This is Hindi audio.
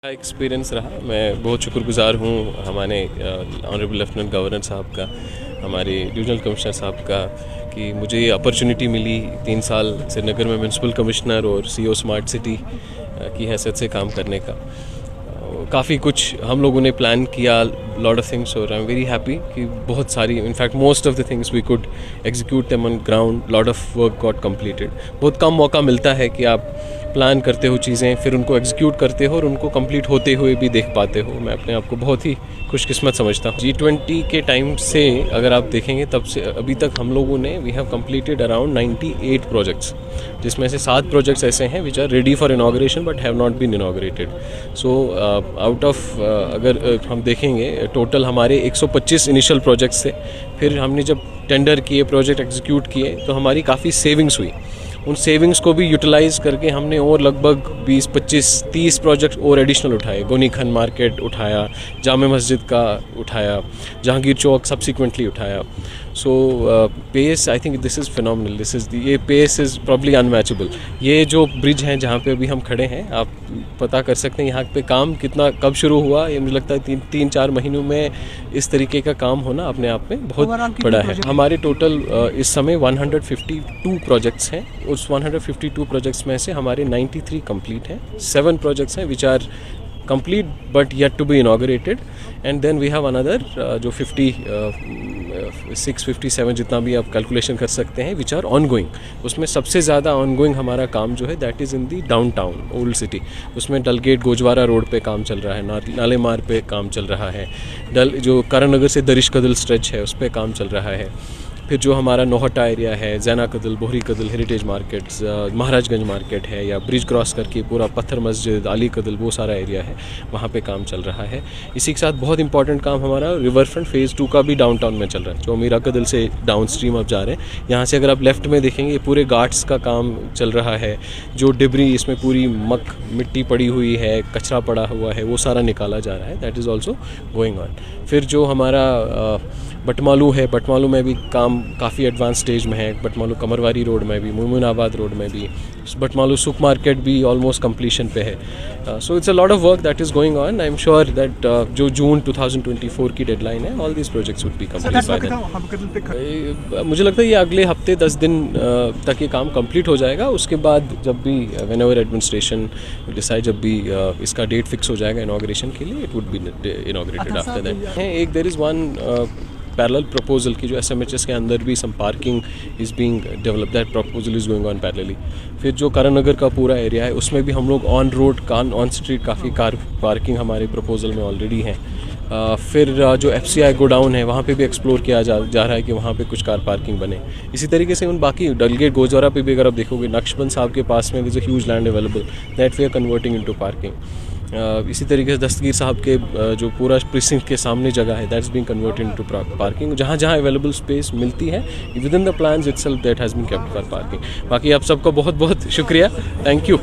एक्सपीरियंस रहा। मैं बहुत शुक्रगुजार हूँ हमारे ऑनरेबल लेफ्टिनेंट गवर्नर साहब का, हमारे डिविजनल कमिश्नर साहब का, कि मुझे ये अपॉर्चुनिटी मिली 3 साल श्रीनगर में म्यूनसिपल कमिश्नर और सीईओ स्मार्ट सिटी की हैसियत से काम करने का। काफ़ी कुछ हम लोगों ने प्लान किया, लॉट ऑफ थिंग्स, और आई एम वेरी हैप्पी कि बहुत सारी, in fact most of the things we could execute them on ground. Lot of work got completed. बहुत कम मौका मिलता है कि आप प्लान करते हो चीज़ें, फिर उनको एग्जीक्यूट करते हो और उनको कंप्लीट होते हुए भी देख पाते हो। मैं अपने आप को बहुत ही खुशकिस्मत समझता हूँ। G20 के टाइम से अगर आप देखेंगे तब से अभी तक हम लोगों ने we have completed around 98 projects, जिसमें से 7 प्रोजेक्ट्स ऐसे हैं which are ready for inauguration but have not been inaugurated. So out of अगर हम देखेंगे टोटल हमारे 125 इनिशियल प्रोजेक्ट्स थे। फिर हमने जब टेंडर किए, प्रोजेक्ट एग्जीक्यूट किए, तो हमारी काफ़ी सेविंग्स हुई। उन सेविंग्स को भी यूटिलाइज़ करके हमने और लगभग 20, 25, 30 प्रोजेक्ट और एडिशनल उठाए। गोनी खान मार्केट उठाया, जामे मस्जिद का उठाया, जहांगीर चौक सब्सिक्वेंटली उठाया। So pace, I think this is phenomenal. ये पेस इज़ प्रॉब्ली अनमैचेबल। ये जो ब्रिज हैं जहाँ पे अभी हम खड़े हैं, आप पता कर सकते हैं यहाँ पे काम कितना कब शुरू हुआ। ये मुझे लगता है 3-4 महीनों में इस तरीके का काम होना अपने आप में बहुत बड़ा है। हमारे टोटल इस समय 152 प्रोजेक्ट्स हैं। उस 152 प्रोजेक्ट्स में से हमारे 93 कंप्लीट हैं। 7 प्रोजेक्ट्स हैं which are complete but yet to be inaugurated, and then we have another जो 56-57 जितना भी आप कैलकुलेशन कर सकते हैं which are ongoing। उसमें सबसे ज़्यादा ongoing हमारा काम जो है that is in the downtown old city। उसमें डलगेट गोजवारा रोड पे काम चल रहा है, नालेमार पे काम चल रहा है, जो करण नगर से दरिश कदल स्ट्रेच है उस पर काम चल रहा है। फिर जो हमारा नोहटा एरिया है, Zaina Kadal, Bohri Kadal, heritage markets, Maharajganj market है, या ब्रिज क्रॉस करके पूरा पत्थर मस्जिद, अली कदल, वो सारा एरिया है, वहाँ पे काम चल रहा है। इसी के साथ बहुत इंपॉर्टेंट काम हमारा रिवर फ्रंट फेज़ 2 का भी डाउनटाउन में चल रहा है, जो मीरा कदल से डाउन स्ट्रीम अब जा रहे हैं। यहाँ से अगर आप लेफ़्ट में देखेंगे पूरे घाट्स का काम चल रहा है। जो डिब्री, इसमें पूरी मिट्टी पड़ी हुई है, कचरा पड़ा हुआ है, वो सारा निकाला जा रहा है। That is also going on. फिर जो हमारा बटमालू है, बटमालू में भी काम काफ़ी एडवांस स्टेज में है। बटमालू कमरवारी रोड में भी, मोमिनाबाद रोड में भी, बटमालू सुक मार्केट भी ऑलमोस्ट कंप्लीशन पे है। So it's a lot of work that is going on. I am sure that जो जून 2024 की डेडलाइन है, all this projects would be complete by then. मुझे लगता है ये अगले हफ्ते 10 दिन तक ये काम कंप्लीट हो जाएगा। उसके बाद जब भी व्हेन एवर एडमिनिस्ट्रेशन डिसाइड, जब भी इसका डेट फिक्स हो जाएगा इनाग्रेशन के लिए, it would be inaugurated after that. एक there is one parallel proposal की जो SMHS के अंदर भी some parking is being develop, that proposal is going on parallelly. फिर जो करण नगर का पूरा एरिया है उसमें भी हम लोग ऑन रोड ऑन स्ट्रीट काफ़ी कार पार्किंग हमारे प्रपोजल में ऑलरेडी हैं। फिर जो FCI गोडाउन है वहाँ पे भी एक्सप्लोर किया जा रहा है कि वहाँ पे कुछ कार पार्किंग बने। इसी तरीके से उन बाकी डलगेट गोजवारा पे भी अगर आप देखोगे, नक्शबंद साहब के पास में is a huge land available that we are converting into parking. इसी तरीके से दस्तगीर साहब के जो पूरा प्रीसिंक्ट के सामने जगह है, that's being converted into parking. जहाँ जहाँ अवेलेबल स्पेस मिलती है within the plans itself that has been kept for parking. बाकी आप सबका बहुत बहुत शुक्रिया। Thank you.